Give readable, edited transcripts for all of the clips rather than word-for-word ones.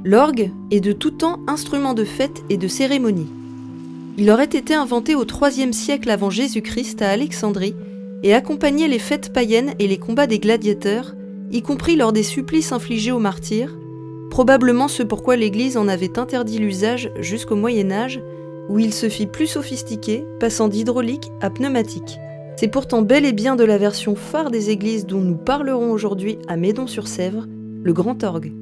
L'orgue est de tout temps instrument de fête et de cérémonie. Il aurait été inventé au IIIe siècle avant Jésus-Christ à Alexandrie et accompagnait les fêtes païennes et les combats des gladiateurs, y compris lors des supplices infligés aux martyrs, probablement ce pourquoi l'Église en avait interdit l'usage jusqu'au Moyen-Âge, où il se fit plus sophistiqué, passant d'hydraulique à pneumatique. C'est pourtant bel et bien de la version phare des églises dont nous parlerons aujourd'hui à Meudon-sur-Sèvre, le grand orgue.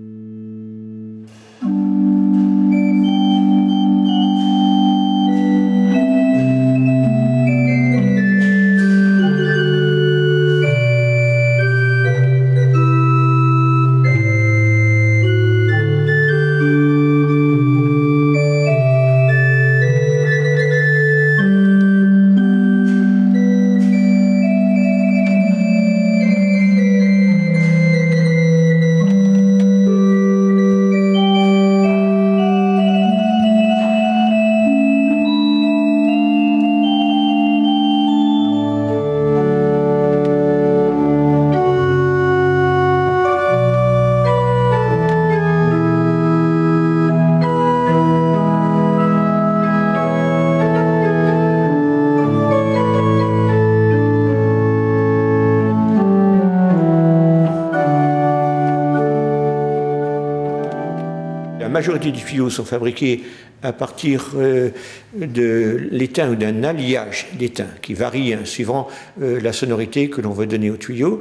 La majorité des tuyaux sont fabriqués à partir de l'étain ou d'un alliage d'étain qui varie suivant la sonorité que l'on veut donner au tuyau.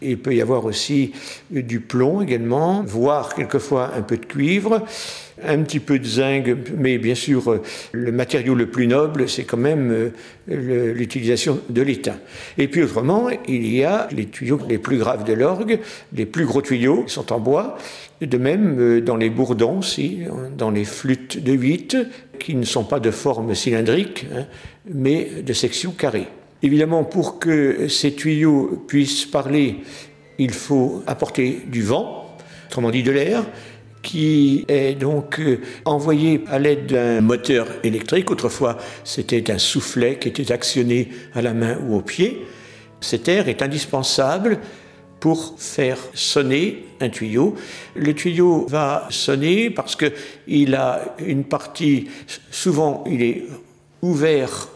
Il peut y avoir aussi du plomb également, voire quelquefois un peu de cuivre, un petit peu de zinc, mais bien sûr le matériau le plus noble c'est quand même l'utilisation de l'étain. Et puis autrement, il y a les tuyaux les plus graves de l'orgue, les plus gros tuyaux qui sont en bois, de même dans les bourdons aussi, dans les flûtes de 8 qui ne sont pas de forme cylindrique, mais de section carrée. Évidemment, pour que ces tuyaux puissent parler, il faut apporter du vent, autrement dit de l'air, qui est donc envoyé à l'aide d'un moteur électrique. Autrefois, c'était un soufflet qui était actionné à la main ou au pied. Cet air est indispensable pour faire sonner un tuyau. Le tuyau va sonner parce qu'il a une partie, souvent il est ouvert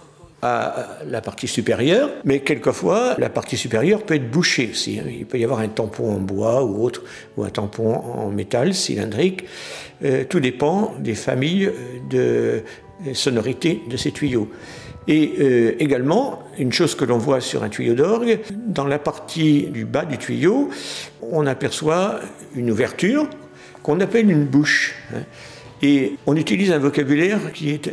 à la partie supérieure, mais quelquefois la partie supérieure peut être bouchée aussi. Il peut y avoir un tampon en bois ou autre, ou un tampon en métal cylindrique. Tout dépend des familles de sonorité de ces tuyaux. Et également, une chose que l'on voit sur un tuyau d'orgue, dans la partie du bas du tuyau, on aperçoit une ouverture qu'on appelle une bouche. Et on utilise un vocabulaire qui est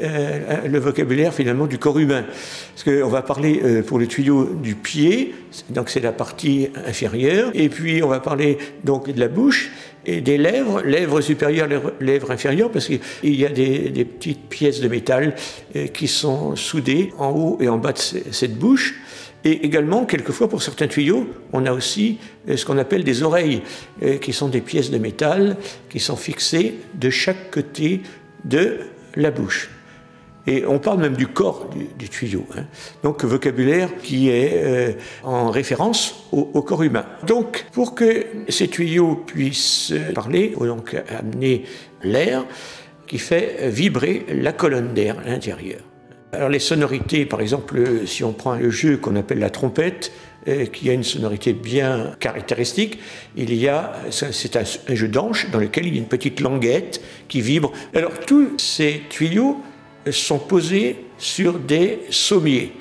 le vocabulaire finalement du corps humain. Parce qu'on va parler pour le tuyau du pied, donc c'est la partie inférieure, et puis on va parler donc de la bouche et des lèvres, lèvres supérieures, lèvres inférieures, parce qu'il y a des petites pièces de métal qui sont soudées en haut et en bas de cette bouche. Et également, quelquefois, pour certains tuyaux, on a aussi ce qu'on appelle des oreilles, qui sont des pièces de métal qui sont fixées de chaque côté de la bouche. Et on parle même du corps du tuyau. Donc, vocabulaire qui est en référence au corps humain. Donc, pour que ces tuyaux puissent parler, il faut donc amener l'air qui fait vibrer la colonne d'air à l'intérieur. Alors les sonorités, par exemple, si on prend le jeu qu'on appelle la trompette, qui a une sonorité bien caractéristique, c'est un jeu d'anche dans lequel il y a une petite languette qui vibre. Alors tous ces tuyaux sont posés sur des sommiers.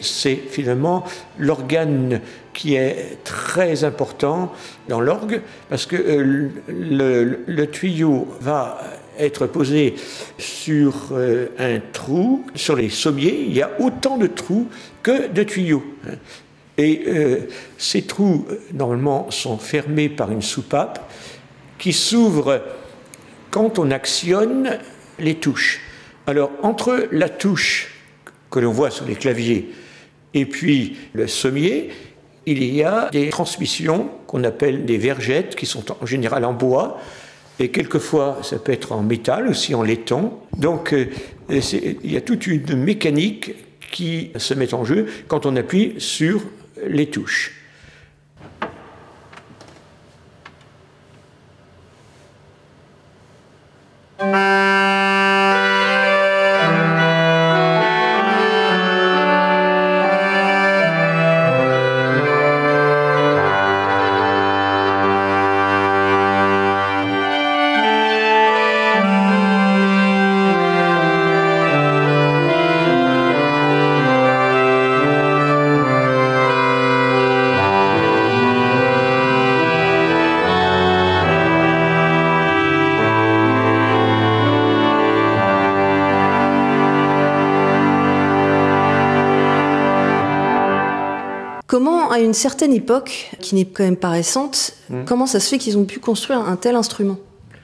C'est finalement l'organe qui est très important dans l'orgue, parce que le tuyau va être posé sur un trou, sur les sommiers. Il y a autant de trous que de tuyaux. Et ces trous, normalement, sont fermés par une soupape qui s'ouvre quand on actionne les touches. Alors, entre la touche que l'on voit sur les claviers et puis le sommier, il y a des transmissions qu'on appelle des vergettes, qui sont en général en bois, et quelquefois ça peut être en métal, aussi en laiton. Donc il y a toute une mécanique qui se met en jeu quand on appuie sur les touches. Comment, à une certaine époque, qui n'est quand même pas récente, comment ça se fait qu'ils ont pu construire un tel instrument?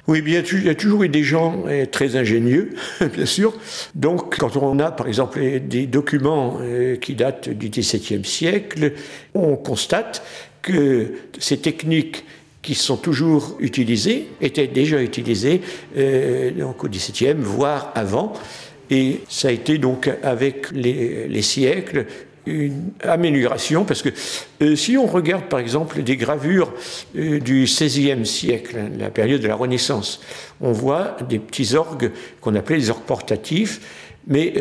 Oui, bien, il y a toujours eu des gens très ingénieux, bien sûr. Donc, quand on a, par exemple, des documents qui datent du XVIIe siècle, on constate que ces techniques qui sont toujours utilisées étaient déjà utilisées donc au XVIIe, voire avant. Et ça a été donc avec les siècles une amélioration, parce que si on regarde par exemple des gravures du XVIe siècle, la période de la Renaissance, on voit des petits orgues qu'on appelait les orgues portatifs, mais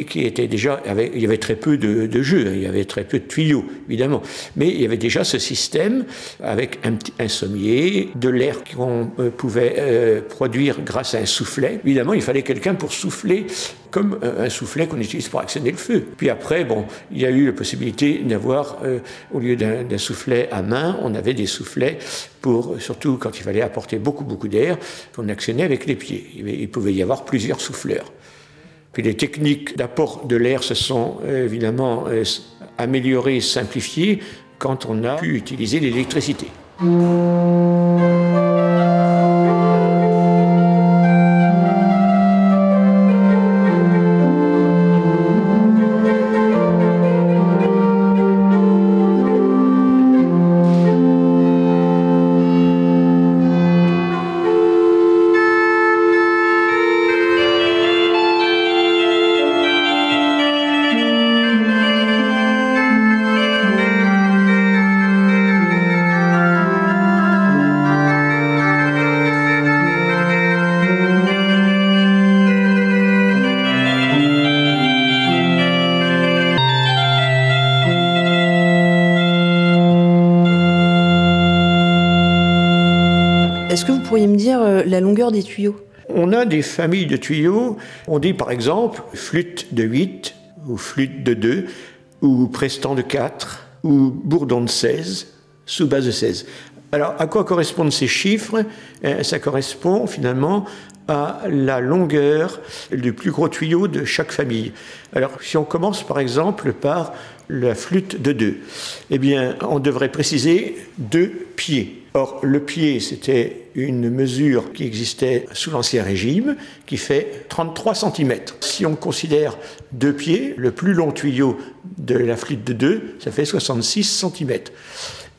qui étaient déjà, il y avait très peu de jeux, il y avait très peu de tuyaux, évidemment, mais il y avait déjà ce système avec un sommier, de l'air qu'on pouvait produire grâce à un soufflet. Évidemment, il fallait quelqu'un pour souffler, comme un soufflet qu'on utilise pour actionner le feu. Puis après, bon, il y a eu la possibilité d'avoir, au lieu d'un soufflet à main, on avait des soufflets pour, surtout quand il fallait apporter beaucoup d'air, qu'on actionnait avec les pieds. Il pouvait y avoir plusieurs souffleurs. Puis les techniques d'apport de l'air se sont évidemment améliorées, simplifiées quand on a pu utiliser l'électricité. Est-ce que vous pourriez me dire la longueur des tuyaux? On a des familles de tuyaux. On dit par exemple flûte de 8, ou flûte de 2, ou prestant de 4, ou bourdon de 16, sous-basse de 16. Alors, à quoi correspondent ces chiffres? Ça correspond finalement à la longueur du plus gros tuyau de chaque famille. Alors, si on commence par exemple par la flûte de 2, eh bien, on devrait préciser 2 pieds. Or, le pied, c'était une mesure qui existait sous l'Ancien Régime, qui fait 33 cm. Si on considère 2 pieds, le plus long tuyau de la flûte de 2, ça fait 66 cm.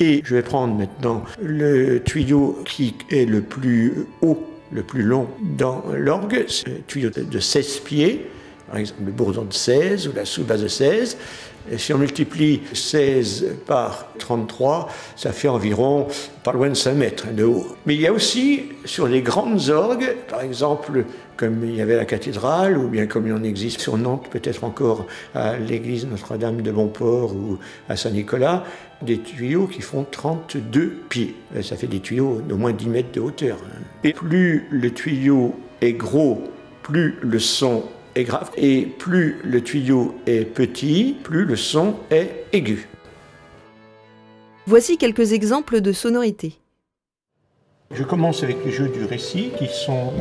Et je vais prendre maintenant le tuyau qui est le plus haut, le plus long dans l'orgue, c'est le tuyau de 16 pieds, par exemple le bourdon de 16 ou la sous-basse de 16. Et si on multiplie 16 par 33, ça fait environ pas loin de 5 mètres de haut. Mais il y a aussi sur les grandes orgues, par exemple comme il y avait à la cathédrale, ou bien comme il en existe sur Nantes, peut-être encore à l'église Notre-Dame de Montport ou à Saint-Nicolas, des tuyaux qui font 32 pieds. Ça fait des tuyaux d'au moins 10 mètres de hauteur. Et plus le tuyau est gros, plus le son est grave, et plus le tuyau est petit, plus le son est aigu. Voici quelques exemples de sonorités. Je commence avec les jeux du récit, qui sont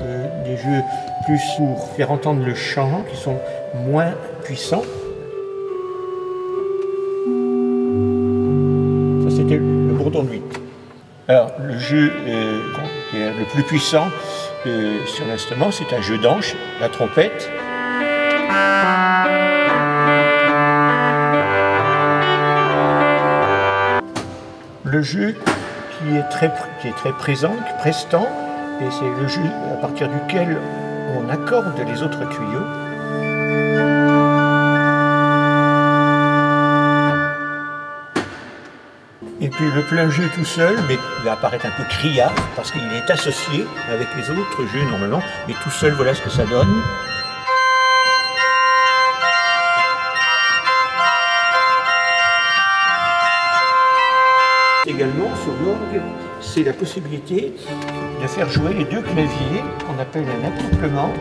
des jeux plus pour faire entendre le chant, qui sont moins puissants. Ça, c'était le bourdon de 8. Alors, le jeu qui est le plus puissant sur l'instrument, c'est un jeu d'anche, la trompette. Le jeu qui est très présent, prestant, et c'est le jeu à partir duquel on accorde les autres tuyaux. Et puis le plein jeu tout seul, mais il va apparaître un peu criard, parce qu'il est associé avec les autres jeux normalement, mais tout seul, voilà ce que ça donne. Également, sur l'orgue, c'est la possibilité de faire jouer les deux claviers, qu'on appelle un accouplement.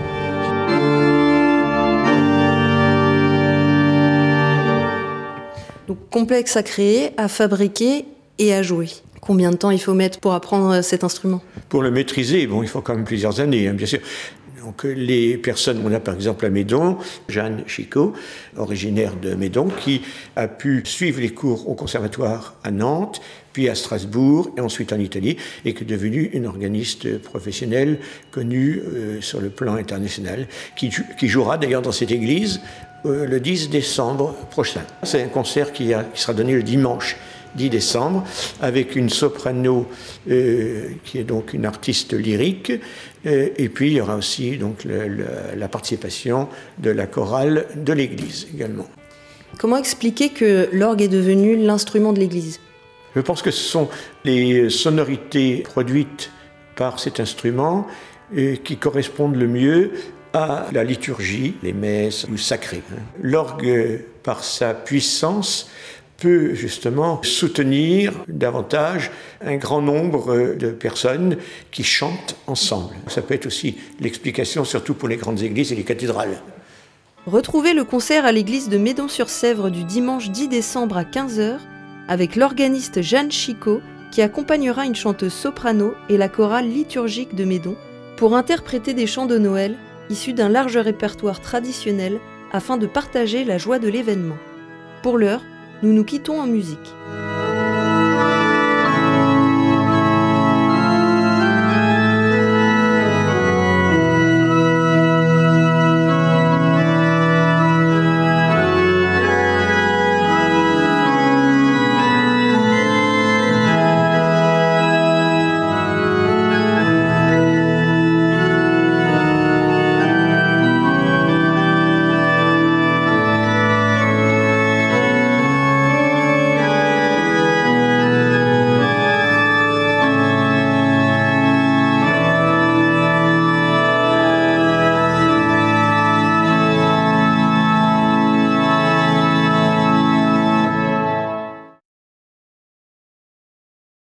Donc complexe à créer, à fabriquer et à jouer. Combien de temps il faut mettre pour apprendre cet instrument? Pour le maîtriser, bon, il faut quand même plusieurs années, hein, bien sûr. Donc les personnes, on a par exemple à Médon, Jeanne Chicot, originaire de Médon, qui a pu suivre les cours au conservatoire à Nantes, puis à Strasbourg et ensuite en Italie, et qui est devenue une organiste professionnelle connue sur le plan international, qui jouera d'ailleurs dans cette église le 10 décembre prochain. C'est un concert qui sera donné le dimanche 10 décembre, avec une soprano qui est donc une artiste lyrique, et puis il y aura aussi donc la participation de la chorale de l'église également. Comment expliquer que l'orgue est devenu l'instrument de l'église? Je pense que ce sont les sonorités produites par cet instrument qui correspondent le mieux à la liturgie, les messes ou sacrées. L'orgue, par sa puissance, peut justement soutenir davantage un grand nombre de personnes qui chantent ensemble. Ça peut être aussi l'explication, surtout pour les grandes églises et les cathédrales. Retrouvez le concert à l'église de Médon-sur-Sèvre du dimanche 10 décembre à 15 h avec l'organiste Jeanne Chicot qui accompagnera une chanteuse soprano et la chorale liturgique de Médon pour interpréter des chants de Noël issus d'un large répertoire traditionnel afin de partager la joie de l'événement. Pour l'heure, nous nous quittons en musique.